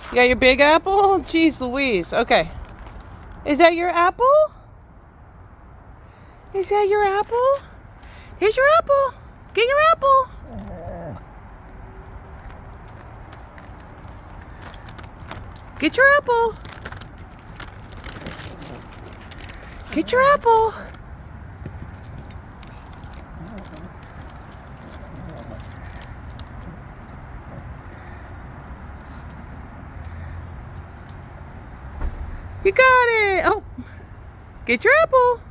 You got your big apple? Jeez Louise. Okay. Is that your apple? Is that your apple? Here's your apple. Get your apple. Get your apple. Get your apple. You got it. Oh, get your apple.